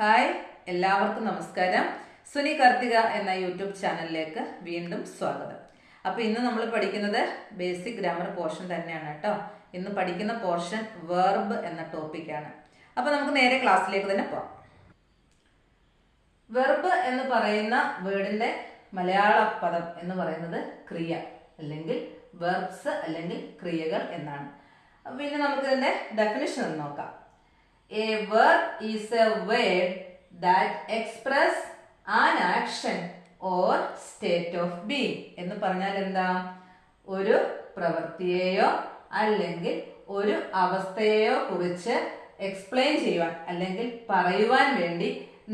Hi, എല്ലാവർക്കും നമസ്കാരം. സുനി കാർത്തിക എന്ന യൂട്യൂബ് ചാനലിലേക്ക് വീണ്ടും സ്വാഗതം. അപ്പോൾ ഇന്ന് നമ്മൾ പഠിക്കുന്നത് ബേസിക് ഗ്രാമർ പോർഷൻ തന്നെയാണ് കേട്ടോ. ഇന്ന് പഠിക്കുന്ന പോർഷൻ വെർബ് എന്ന ടോപ്പിക്കാണ്. അപ്പോൾ നമുക്ക് നേരെ ക്ലാസ്സിലേക്ക് തന്നെ പോകാം. വെർബ് എന്ന് പറയുന്ന വേർഡിന്റെ മലയാള പദം എന്ന് പറയുന്നത് ക്രിയ അല്ലെങ്കിൽ വെർബ്സ് അല്ലെങ്കിൽ ക്രിയകൾ എന്നാണ്. പിന്നെ നമുക്ക് ഇതിന്റെ ഡെഫിനിഷൻ ഒന്ന് നോക്കാം. A verb is a word that express an action or state of being. എന്ന് പറഞ്ഞാൽ എന്താ? ഒരു പ്രവൃത്തിയെയോ അല്ലെങ്കിൽ ഒരു അവസ്ഥയെയോ കുറിച്ച് എക്സ്പ്ലെയിൻ ചെയ്യുവാൻ അല്ലെങ്കിൽ പറയുവാൻ വേണ്ടി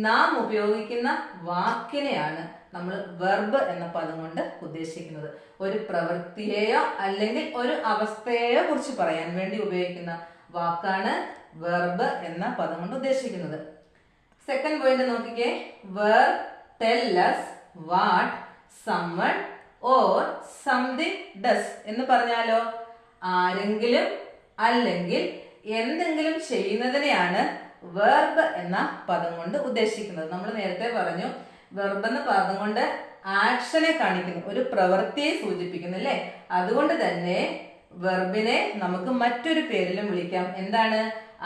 നാം ഉപയോഗിക്കുന്ന വാക്കിനെയാണ് നമ്മൾ വെർബ് എന്ന പദം കൊണ്ട് ഉദ്ദേശിക്കുന്നത്. ഒരു പ്രവൃത്തിയെയോ അല്ലെങ്കിൽ ഒരു അവസ്ഥയെയോ കുറിച്ച് പറയാൻ വേണ്ടി ഉപയോഗിക്കുന്ന വാക്കാണ് വെർബ് എന്ന പദം കൊണ്ട് ഉദ്ദേശിക്കുന്നത്. സെക്കൻഡ് പോയിന്റ് നോക്കിക്കേ. Verb tell us what someone or something does. എന്ന് പറഞ്ഞാലോ ആരെങ്കിലും അല്ലെങ്കിൽ എന്തെങ്കിലും ചെയ്യുന്നതിനെയാണ് വെർബ് എന്ന പദം കൊണ്ട് ഉദ്ദേശിക്കുന്നത്. നമ്മൾ നേരത്തെ പറഞ്ഞു വെർബ് എന്ന പദം കൊണ്ട് ആക്ഷനെ കാണിക്കുന്നു, ഒരു പ്രവൃത്തിയെ സൂചിപ്പിക്കുന്നു അല്ലേ? അതുകൊണ്ട് തന്നെ വെർബിനെ നമുക്ക് മറ്റൊരു പേരിലും വിളിക്കാം. എന്താണ്?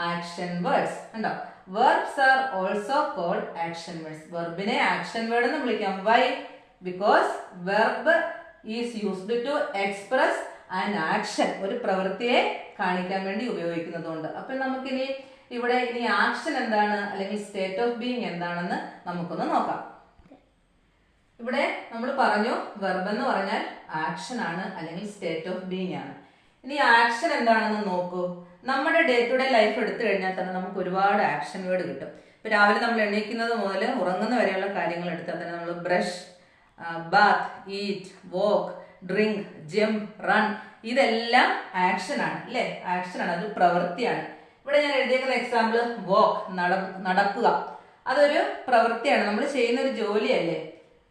Action words. ഉണ്ടോ? Verbs are also called action words. വെർബിനെ ആക്ഷൻ വേർഡ് എന്ന് വിളിക്കാം. Why? Because verb is used to express an action. ഒരു പ്രവൃത്തിയെ കാണിക്കാൻ വേണ്ടി ഉപയോഗിക്കുന്നതുകൊണ്ട്. അപ്പൊ നമുക്കിനി ഇവിടെ ഇനി ആക്ഷൻ എന്താണ് അല്ലെങ്കിൽ സ്റ്റേറ്റ് ഓഫ് ബീയിങ് എന്താണെന്ന് നമുക്കൊന്ന് നോക്കാം. ഇവിടെ നമ്മൾ പറഞ്ഞു വെർബ് എന്ന് പറഞ്ഞാൽ ആക്ഷൻ ആണ് അല്ലെങ്കിൽ സ്റ്റേറ്റ് ഓഫ് ബീയിങ് ആണ്. ഇനി ആക്ഷൻ എന്താണെന്ന് നോക്കൂ. നമ്മുടെ ഡേ ടു ഡേ ലൈഫ് എടുത്തു കഴിഞ്ഞാൽ തന്നെ നമുക്ക് ഒരുപാട് ആക്ഷൻ വേർഡ് കിട്ടും. ഇപ്പൊ രാവിലെ നമ്മൾ എണീക്കുന്നത് മുതൽ ഉറങ്ങുന്ന വരെയുള്ള കാര്യങ്ങൾ എടുത്താൽ തന്നെ നമ്മൾ brush, bath, eat, walk, drink, jump, run, ഇതെല്ലാം ആക്ഷൻ ആണ് അല്ലേ? ആക്ഷൻ ആണ്, അത് പ്രവൃത്തിയാണ്. ഇവിടെ ഞാൻ എഴുതിയേക്കുന്ന എക്സാമ്പിൾ വോക്ക്, നടക്കുക, അതൊരു പ്രവൃത്തിയാണ്, നമ്മൾ ചെയ്യുന്ന ഒരു ജോലിയല്ലേ.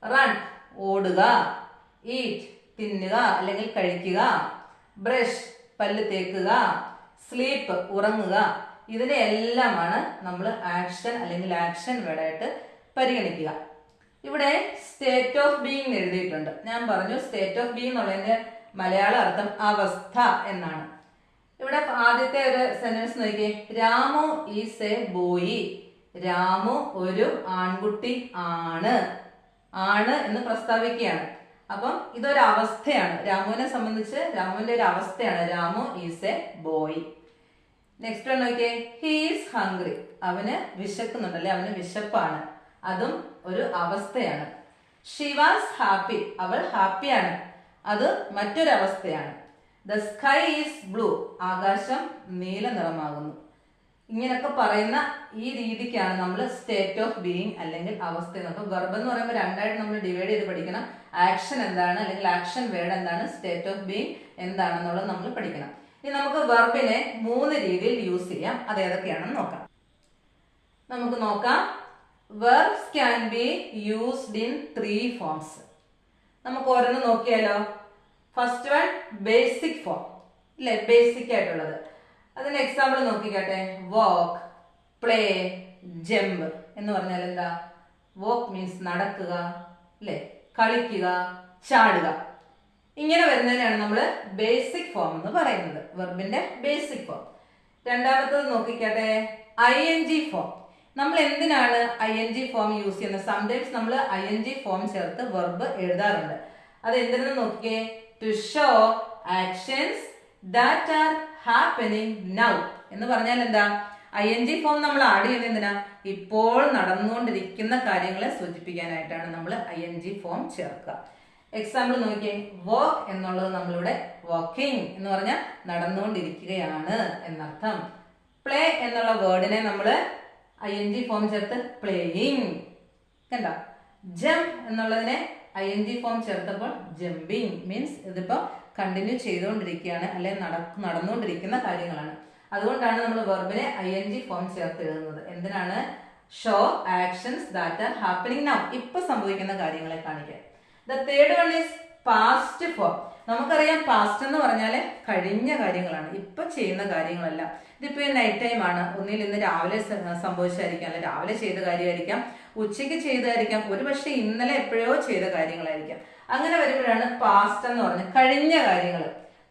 റൺ, ഓടുക. ഈറ്റ്, തിന്നുക അല്ലെങ്കിൽ കഴിക്കുക. ബ്രഷ്, പല്ല് തേക്കുക. സ്ലീപ്പ്, ഉറങ്ങുക. ഇതിനെ എല്ലാമാണ് നമ്മൾ ആക്ഷൻ അല്ലെങ്കിൽ ആക്ഷൻ വേർഡായിട്ട് പരിഗണിക്കുക. ഇവിടെ സ്റ്റേറ്റ് ഓഫ് ബീയിങ് എഴുതിയിട്ടുണ്ട്. ഞാൻ പറഞ്ഞു സ്റ്റേറ്റ് ഓഫ് ബീയിങ് എന്നുള്ളതിന്റെ മലയാള അർത്ഥം അവസ്ഥ എന്നാണ്. ഇവിടെ ആദ്യത്തെ ഒരു സെന്റൻസ് നോക്കിയേ. Ramu is a boy. Ramu ഒരു ആൺകുട്ടി ആണ്. ആണ് എന്ന് പ്രസ്താവിക്കുകയാണ്. അപ്പം ഇതൊരു അവസ്ഥയാണ്. രാമുവിനെ സംബന്ധിച്ച് രാമുവിന്റെ ഒരു അവസ്ഥയാണ്. Ramu is a boy. Next one നോക്കിയേ. He is hungry. അവന് വിശക്കുന്നുണ്ടല്ലേ, അവന് വിശപ്പാണ്. അതും ഒരു അവസ്ഥയാണ്. She was happy. അവൾ ഹാപ്പിയാണ്. അത് മറ്റൊരു അവസ്ഥയാണ്. The sky is blue. ആകാശം നീല നിറമാകുന്നു. ഇങ്ങനൊക്കെ പറയുന്ന ഈ രീതിക്കാണ് നമ്മൾ സ്റ്റേറ്റ് ഓഫ് ബീയിങ് അല്ലെങ്കിൽ അവസ്ഥ എന്നൊക്കെ. വെർബ് എന്ന് പറയുമ്പോൾ രണ്ടായിട്ട് നമ്മൾ ഡിവൈഡ് ചെയ്ത് പഠിക്കണം. ആക്ഷൻ എന്താണ് അല്ലെങ്കിൽ ആക്ഷൻ വേർഡ് എന്താണ്, സ്റ്റേറ്റ് ഓഫ് ബീയിങ് എന്താണെന്നുള്ളത് നമ്മൾ പഠിക്കണം. ഇനി നമുക്ക് വെർബിനെ 3 രീതിയിൽ യൂസ് ചെയ്യാം. അത് ഏതൊക്കെയാണെന്ന് നോക്കാം. നമുക്ക് നോക്കാം. Verbs can be used in 3 forms. നമുക്ക് ഓരോന്ന് നോക്കിയാലോ. ഫസ്റ്റ് വൺ ബേസിക് ഫോം അല്ലെ, ബേസിക് ആയിട്ടുള്ളത്. അതിന്റെ എക്സാമ്പിൾ നോക്കിക്കട്ടെ. വോക്ക്, പ്ലേ, ജംപ് എന്ന് പറഞ്ഞാൽ എന്താ? വോക്ക് മീൻസ് നടക്കുക അല്ലെ, കളിക്കുക, ചാടുക. ഇങ്ങനെ വരുന്നതിനാണ് നമ്മൾ ബേസിക് ഫോം എന്ന് പറയുന്നത്, വെർബിന്റെ ബേസിക് ഫോം. രണ്ടാമത്തത് നോക്കിക്കട്ടെ. ING form. നമ്മൾ എന്തിനാണ് ING ഫോം യൂസ് ചെയ്യുന്നത്? സംടൈംസ് നമ്മൾ ING ഫോം ചേർത്ത് വെർബ് എഴുതാറുണ്ട്. അത് എന്തിനെന്ന് നോക്കിക്കേ. To show actions that are happening now എന്ന് പറഞ്ഞാൽ എന്താ? ING ഫോം നമ്മൾ ആഡ് ചെയ്യുന്നത് എന്തിനാ? ഇപ്പോൾ നടന്നുകൊണ്ടിരിക്കുന്ന കാര്യങ്ങളെ സൂചിപ്പിക്കാനായിട്ടാണ് നമ്മൾ ING ഫോം ചേർക്കുക. എക്സാമ്പിൾ നോക്കിയേ. വോക്ക് എന്നുള്ളത് നമ്മളിവിടെ വാക്കിംഗ് എന്ന് പറഞ്ഞാൽ നടന്നുകൊണ്ടിരിക്കുകയാണ് എന്നർത്ഥം. പ്ലേ എന്നുള്ള വേർഡിനെ നമ്മൾ ING ഫോം ചേർത്ത് പ്ലേയിങ്. കണ്ടോ? ജംപ് എന്നുള്ളതിനെ ING ഫോം ചേർത്തപ്പോൾ ജമ്പിങ് മീൻസ് ഇതിപ്പോ കണ്ടിന്യൂ ചെയ്തുകൊണ്ടിരിക്കുകയാണ് അല്ലെങ്കിൽ നടന്നുകൊണ്ടിരിക്കുന്ന കാര്യങ്ങളാണ്. അതുകൊണ്ടാണ് നമ്മൾ വെർബിനെ ING ഫോം ചേർത്ത് എഴുതുന്നത്. എന്തിനാണ്? Show actions that are happening now. ഇപ്പൊ സംഭവിക്കുന്ന കാര്യങ്ങളെ കാണിക്കാൻ. The third one is past form. നമുക്കറിയാം പാസ്റ്റ് എന്ന് പറഞ്ഞാല് കഴിഞ്ഞ കാര്യങ്ങളാണ്, ഇപ്പൊ ചെയ്യുന്ന കാര്യങ്ങളല്ല. ഇതിപ്പോ നൈറ്റ് ടൈം ആണ്, ഒന്നിൽ ഇന്ന് രാവിലെ സംഭവിച്ചായിരിക്കാം, അല്ലെ രാവിലെ ചെയ്ത കാര്യമായിരിക്കാം, ഉച്ചയ്ക്ക് ചെയ്തതായിരിക്കാം, ഒരുപക്ഷെ ഇന്നലെ എപ്പോഴോ ചെയ്ത കാര്യങ്ങളായിരിക്കാം. അങ്ങനെ വരുമ്പോഴാണ് പാസ്റ്റ് എന്ന് പറഞ്ഞത് കഴിഞ്ഞ കാര്യങ്ങൾ.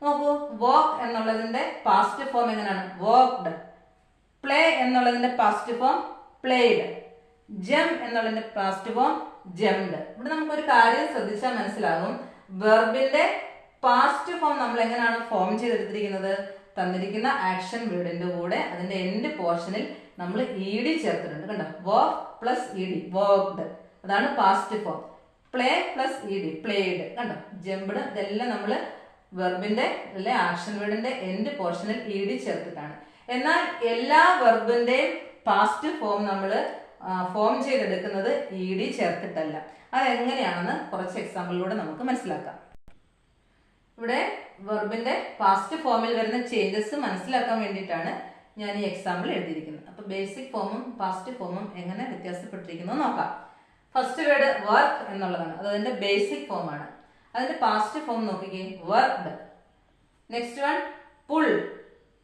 നോക്കൂ, വോക്ക് എന്നുള്ളതിന്റെ പാസ്റ്റ് ഫോം എങ്ങനെയാണ്? വോക്ക്ഡ്. പ്ലേ എന്നുള്ളതിന്റെ പാസ്റ്റ് ഫോം പ്ലേഡ്. ജംപ് എന്നുള്ളതിന്റെ പാസ്റ്റ് ഫോം ജംപ്ഡ്. ഇവിടെ നമുക്കൊരു കാര്യം ശ്രദ്ധിച്ചാൽ മനസ്സിലാകും, വെർബിന്റെ പാസ്റ്റ് ഫോം നമ്മൾ എങ്ങനെയാണ് ഫോം ചെയ്തെടുത്തിരിക്കുന്നത്? തന്നിരിക്കുന്ന ആക്ഷൻ വേർഡിന്റെ കൂടെ അതിന്റെ എൻഡ് പോർഷനിൽ നമ്മൾ ഇ ഡി ചേർത്തിട്ടുണ്ട്. കണ്ടോ? Walk plus E D, walked. അതാണ് past form. Play plus E D, played. കണ്ടോ? ജംപ്ഡ്. ഇതെല്ലാം നമ്മൾ വെർബിന്റെ അല്ലെ ആക്ഷൻ വേർഡിന്റെ എൻഡ് പോർഷനിൽ ഇ ഡി ചേർത്തിട്ടാണ്. എന്നാൽ എല്ലാ വെർബിന്റെയും പാസ്റ്റ് ഫോം നമ്മൾ ഫോം ചെയ്തെടുക്കുന്നത് ഇ ഡി ചേർത്തിട്ടല്ല. അതെങ്ങനെയാണെന്ന് കുറച്ച് എക്സാമ്പിളിലൂടെ നമുക്ക് മനസ്സിലാക്കാം. ഇവിടെ വെർബിന്റെ പാസ്റ്റ് ഫോമിൽ വരുന്ന ചേഞ്ചസ് മനസ്സിലാക്കാൻ വേണ്ടിയിട്ടാണ് ഞാൻ ഈ എക്സാമ്പിൾ എഴുതിയിരിക്കുന്നത്. അപ്പൊ ബേസിക് ഫോമും പാസ്റ്റ് ഫോമും എങ്ങനെ വ്യത്യാസപ്പെട്ടിരിക്കുന്നു നോക്കാം. ഫസ്റ്റ് വേർഡ് വർക്ക് എന്നുള്ളതാണ്, അത് അതിന്റെ ബേസിക് ഫോം ആണ്. അതിന്റെ പാസ്റ്റ് ഫോം നോക്കിക്കേ, വർക്ക്ഡ്. നെക്സ്റ്റ് വൺ പുൾ,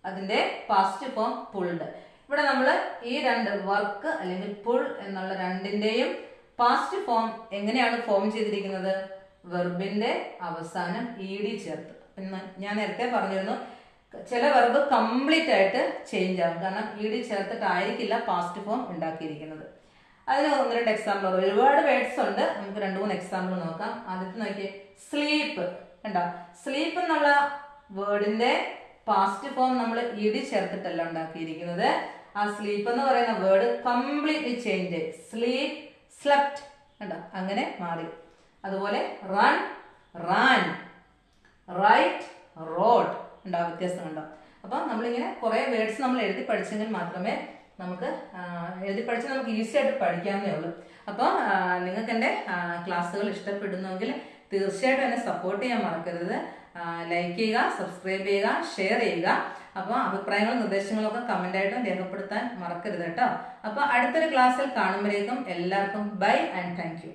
അതിന്റെ പാസ്റ്റ് ഫോം പുൾഡ്. ഇവിടെ നമ്മൾ ഈ രണ്ട് വർക്ക് അല്ലെങ്കിൽ പുൾ എന്നുള്ള രണ്ടിന്റെയും പാസ്റ്റ് ഫോം എങ്ങനെയാണ് ഫോം ചെയ്തിരിക്കുന്നത്? വെർബിന്റെ അവസാനം ഇ ഡി ചേർത്ത്. ഞാൻ നേരത്തെ പറഞ്ഞിരുന്നു, ചില വെർബ് കംപ്ലീറ്റ് ആയിട്ട് ചേഞ്ച് ആകും, കാരണം ഇ ഡി ചേർത്തിട്ടായിരിക്കില്ല പാസ്റ്റ് ഫോം ഉണ്ടാക്കിയിരിക്കുന്നത്. അതിന് ഒന്ന് രണ്ട് എക്സാമ്പിൾ, ഒരുപാട് വേർഡ്സ് ഉണ്ട്, നമുക്ക് 2-3 എക്സാമ്പിൾ നോക്കാം. ആദ്യത്തെ നോക്കിയേ, സ്ലീപ്പ്. കണ്ടോ? സ്ലീപ്പ് എന്നുള്ള വേർഡിന്റെ പാസ്റ്റ് ഫോം നമ്മൾ ഇ ഡി ചേർത്തിട്ടല്ല ഉണ്ടാക്കിയിരിക്കുന്നത്. ആ സ്ലീപ്പ് എന്ന് പറയുന്ന word completely change, sleep, slept. കണ്ടോ? അങ്ങനെ മാറി. അതുപോലെ റൺ, റാൻ, റൈറ്റ്, റോഡ്. ഉണ്ടോ? വ്യത്യാസം ഉണ്ടോ? അപ്പൊ നമ്മളിങ്ങനെ കുറെ വേർഡ്സ് നമ്മൾ എഴുതി പഠിച്ചെങ്കിൽ മാത്രമേ നമുക്ക് എഴുതി പഠിച്ച് നമുക്ക് ഈസി ആയിട്ട് പഠിക്കാവുന്നേ ഉള്ളൂ. അപ്പോൾ നിങ്ങൾക്ക് എൻ്റെ ക്ലാസ്സുകൾ ഇഷ്ടപ്പെടുന്നെങ്കിൽ തീർച്ചയായിട്ടും എന്നെ സപ്പോർട്ട് ചെയ്യാൻ മറക്കരുത്. ലൈക്ക് ചെയ്യുക, സബ്സ്ക്രൈബ് ചെയ്യുക, ഷെയർ ചെയ്യുക. അപ്പോൾ അഭിപ്രായങ്ങളും നിർദ്ദേശങ്ങളും ഒക്കെ കമൻ്റായിട്ടും രേഖപ്പെടുത്താൻ മറക്കരുത് കേട്ടോ. അപ്പോൾ അടുത്തൊരു ക്ലാസ്സിൽ കാണുമ്പോഴേക്കും എല്ലാവർക്കും ബൈ ആൻഡ് താങ്ക് യു.